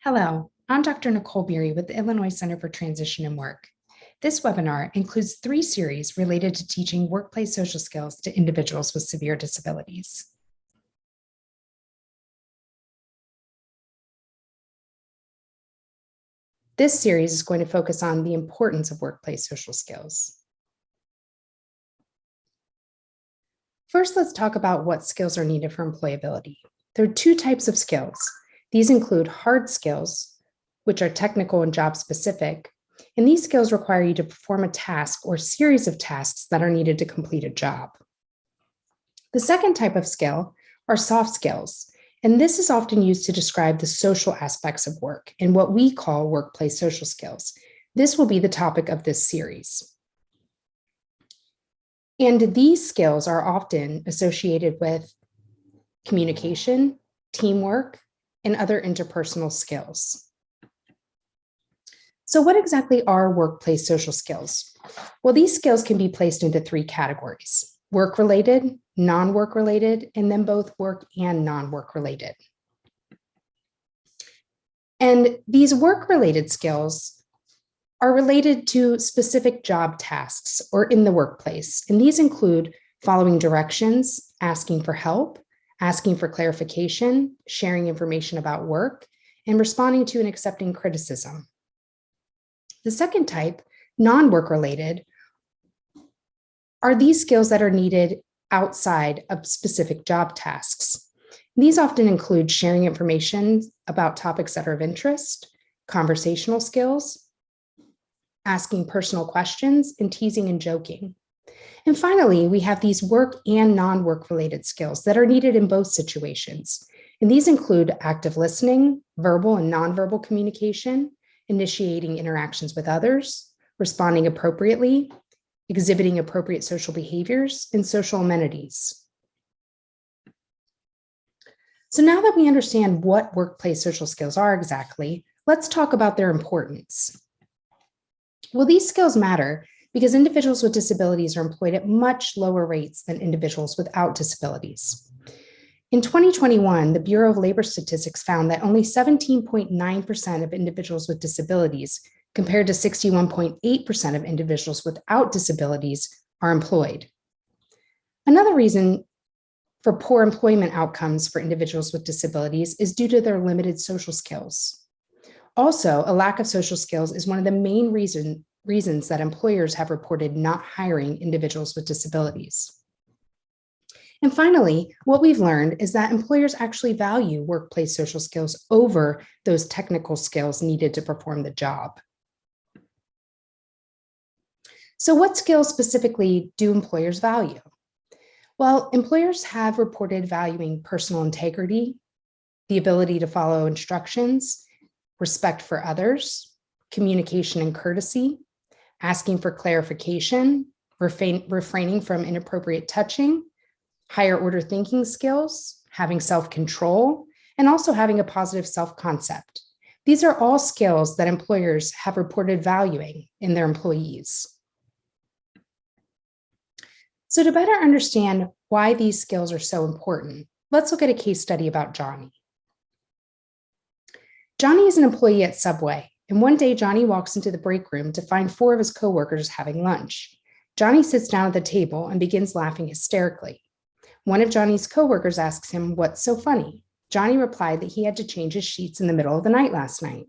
Hello, I'm Dr. Nicole Birri with the Illinois Center for Transition and Work. This webinar includes 3 series related to teaching workplace social skills to individuals with severe disabilities. This series is going to focus on the importance of workplace social skills. First, let's talk about what skills are needed for employability. There are 2 types of skills. These include hard skills, which are technical and job specific, and these skills require you to perform a task or series of tasks that are needed to complete a job. The second type of skill are soft skills, and this is often used to describe the social aspects of work and what we call workplace social skills. This will be the topic of this series. And these skills are often associated with communication, teamwork, and other interpersonal skills. So what exactly are workplace social skills? Well, these skills can be placed into 3 categories: work-related, non-work-related, and then both work and non-work related. And these work-related skills are related to specific job tasks or in the workplace. And these include following directions, asking for help, asking for clarification, sharing information about work, and responding to and accepting criticism. The second type, non-work related, are these skills that are needed outside of specific job tasks. These often include sharing information about topics that are of interest, conversational skills, asking personal questions, and teasing and joking. And finally, we have these work and non-work related skills that are needed in both situations. And these include active listening, verbal and nonverbal communication, initiating interactions with others, responding appropriately, exhibiting appropriate social behaviors, and social amenities. So now that we understand what workplace social skills are exactly, let's talk about their importance. Well, these skills matter because individuals with disabilities are employed at much lower rates than individuals without disabilities. In 2021, the Bureau of Labor Statistics found that only 17.9% of individuals with disabilities, compared to 61.8% of individuals without disabilities, are employed. Another reason for poor employment outcomes for individuals with disabilities is due to their limited social skills. Also, a lack of social skills is one of the main reasons that employers have reported not hiring individuals with disabilities. And finally, what we've learned is that employers actually value workplace social skills over those technical skills needed to perform the job. So what skills specifically do employers value? Well, employers have reported valuing personal integrity, the ability to follow instructions, respect for others, communication and courtesy, asking for clarification, refraining from inappropriate touching, higher order thinking skills, having self-control, and also having a positive self-concept. These are all skills that employers have reported valuing in their employees. So to better understand why these skills are so important, let's look at a case study about Johnny. Johnny is an employee at Subway, and one day Johnny walks into the break room to find 4 of his coworkers having lunch. Johnny sits down at the table and begins laughing hysterically. One of Johnny's coworkers asks him, "What's so funny?" Johnny replied that he had to change his sheets in the middle of the night last night.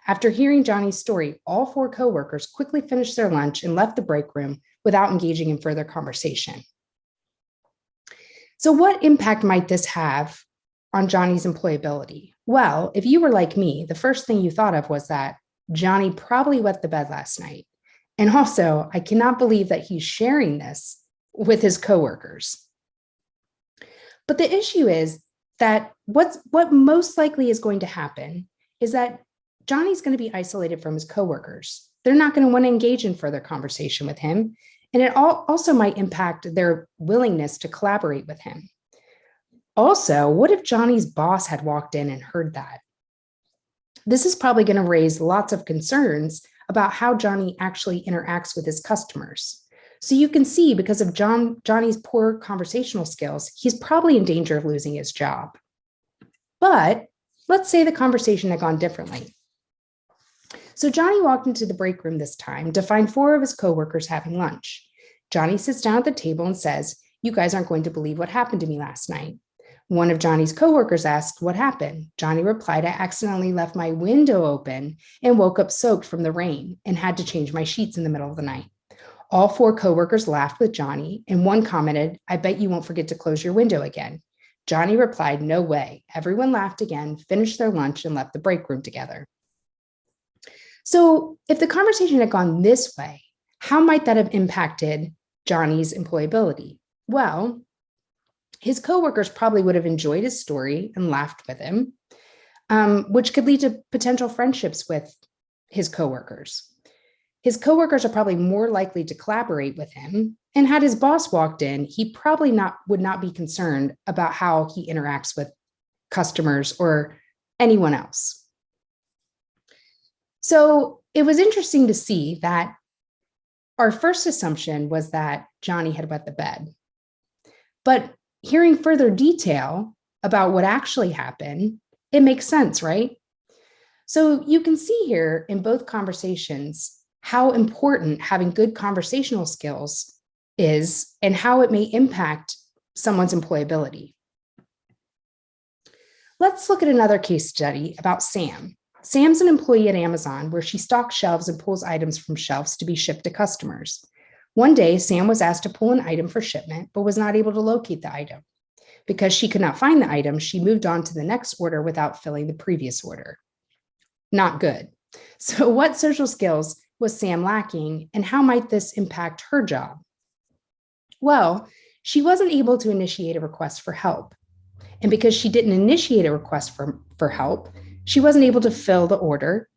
After hearing Johnny's story, all 4 coworkers quickly finished their lunch and left the break room without engaging in further conversation. So what impact might this have on Johnny's employability? Well, if you were like me, the first thing you thought of was that Johnny probably wet the bed last night. And also, I cannot believe that he's sharing this with his coworkers. But the issue is that what most likely is going to happen is that Johnny's going to be isolated from his coworkers. They're not going to want to engage in further conversation with him. And it also might impact their willingness to collaborate with him. Also, what if Johnny's boss had walked in and heard that? This is probably going to raise lots of concerns about how Johnny actually interacts with his customers. So you can see, because of Johnny's poor conversational skills, he's probably in danger of losing his job. But Let's say the conversation had gone differently. So Johnny walked into the break room this time to find 4 of his coworkers having lunch. Johnny sits down at the table and says, "You guys aren't going to believe what happened to me last night." One of Johnny's coworkers asked, "What happened?" Johnny replied, "I accidentally left my window open and woke up soaked from the rain and had to change my sheets in the middle of the night." All 4 coworkers laughed with Johnny, and one commented, "I bet you won't forget to close your window again." Johnny replied, "No way." Everyone laughed again, finished their lunch, and left the break room together. So if the conversation had gone this way, how might that have impacted Johnny's employability? Well, his coworkers probably would have enjoyed his story and laughed with him, which could lead to potential friendships with his coworkers. His coworkers are probably more likely to collaborate with him. And had his boss walked in, he probably would not be concerned about how he interacts with customers or anyone else. So it was interesting to see that our first assumption was that Johnny had wet the bed. But hearing further detail about what actually happened, it makes sense, right? So you can see here in both conversations how important having good conversational skills is and how it may impact someone's employability. Let's look at another case study about Sam. Sam's an employee at Amazon where she stocks shelves and pulls items from shelves to be shipped to customers. One day, Sam was asked to pull an item for shipment, but was not able to locate the item. Because she could not find the item, she moved on to the next order without filling the previous order. Not good. So what social skills was Sam lacking, and how might this impact her job? Well, she wasn't able to initiate a request for help. And because she didn't initiate a request for help, she wasn't able to fill the order.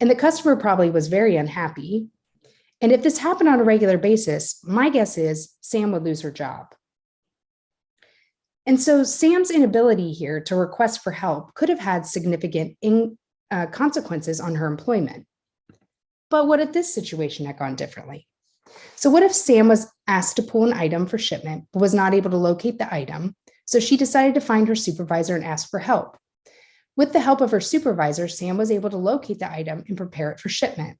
And the customer probably was very unhappy. And if this happened on a regular basis, my guess is Sam would lose her job. And so Sam's inability here to request for help could have had significant consequences on her employment. But what if this situation had gone differently? So what if Sam was asked to pull an item for shipment, but was not able to locate the item? So she decided to find her supervisor and ask for help. With the help of her supervisor, Sam was able to locate the item and prepare it for shipment.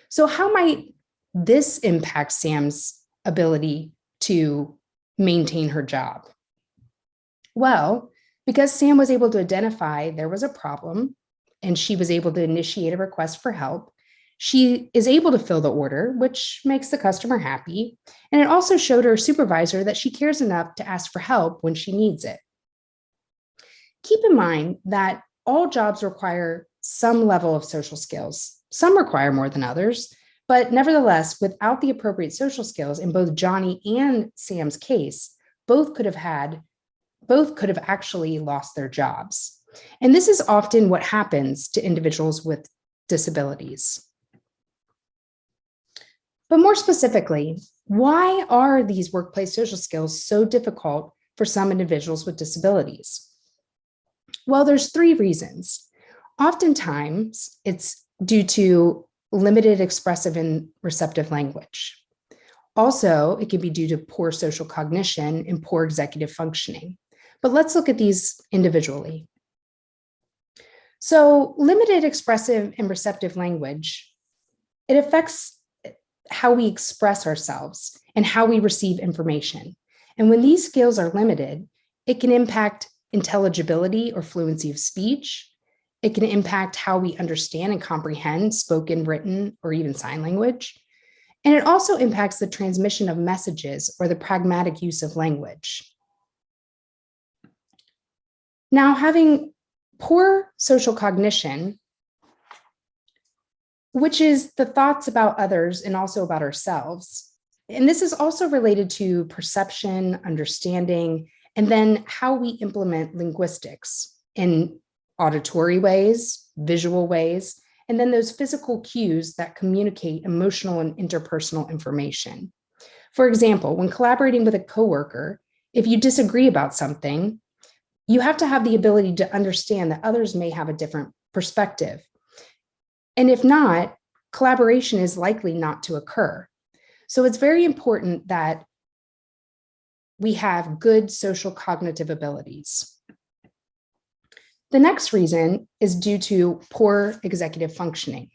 So how might this impact Sam's ability to maintain her job? Well, because Sam was able to identify there was a problem and she was able to initiate a request for help, she is able to fill the order, which makes the customer happy. And it also showed her supervisor that she cares enough to ask for help when she needs it. Keep in mind that all jobs require some level of social skills. Some require more than others, but nevertheless, without the appropriate social skills in both Johnny and Sam's case, both could have actually lost their jobs. And this is often what happens to individuals with disabilities. But more specifically, why are these workplace social skills so difficult for some individuals with disabilities? Well, there's 3 reasons. Oftentimes, it's due to limited expressive and receptive language. Also, it can be due to poor social cognition and poor executive functioning. But let's look at these individually. So, limited expressive and receptive language, it affects how we express ourselves and how we receive information. And when these skills are limited, it can impact intelligibility or fluency of speech. It can impact how we understand and comprehend spoken, written, or even sign language. And it also impacts the transmission of messages or the pragmatic use of language. Now, having poor social cognition, which is the thoughts about others and also about ourselves. And this is also related to perception, understanding, and then how we implement linguistics in auditory ways, visual ways, and then those physical cues that communicate emotional and interpersonal information. For example, when collaborating with a coworker, if you disagree about something, you have to have the ability to understand that others may have a different perspective. And if not, collaboration is likely not to occur. So it's very important that we have good social cognitive abilities. The next reason is due to poor executive functioning.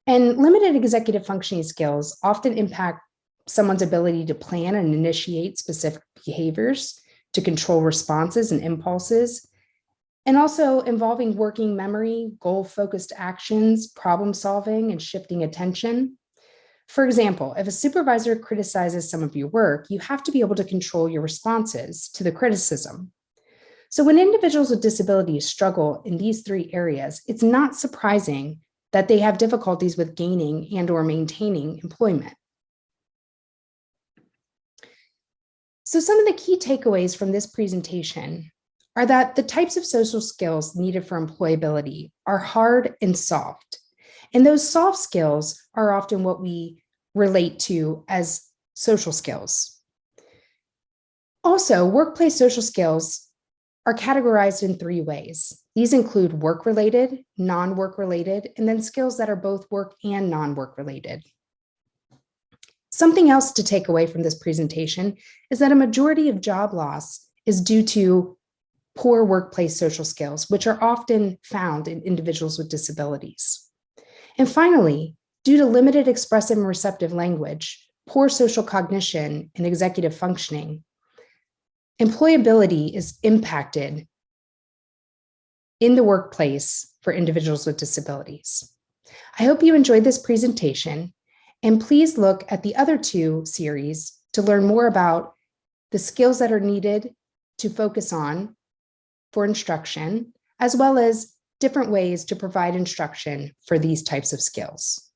And limited executive functioning skills often impact someone's ability to plan and initiate specific behaviors, to control responses and impulses, and also involving working memory, goal-focused actions, problem solving, and shifting attention. For example, if a supervisor criticizes some of your work, you have to be able to control your responses to the criticism. So when individuals with disabilities struggle in these three areas, it's not surprising that they have difficulties with gaining and/or maintaining employment. So some of the key takeaways from this presentation are that the types of social skills needed for employability are hard and soft. And those soft skills are often what we relate to as social skills. Also, workplace social skills are categorized in three ways. These include work-related, non-work-related, and then skills that are both work and non-work related. Something else to take away from this presentation is that a majority of job loss is due to poor workplace social skills, which are often found in individuals with disabilities. And finally, due to limited expressive and receptive language, poor social cognition, and executive functioning, employability is impacted in the workplace for individuals with disabilities. I hope you enjoyed this presentation, and please look at the other two series to learn more about the skills that are needed to focus on for instruction, as well as different ways to provide instruction for these types of skills.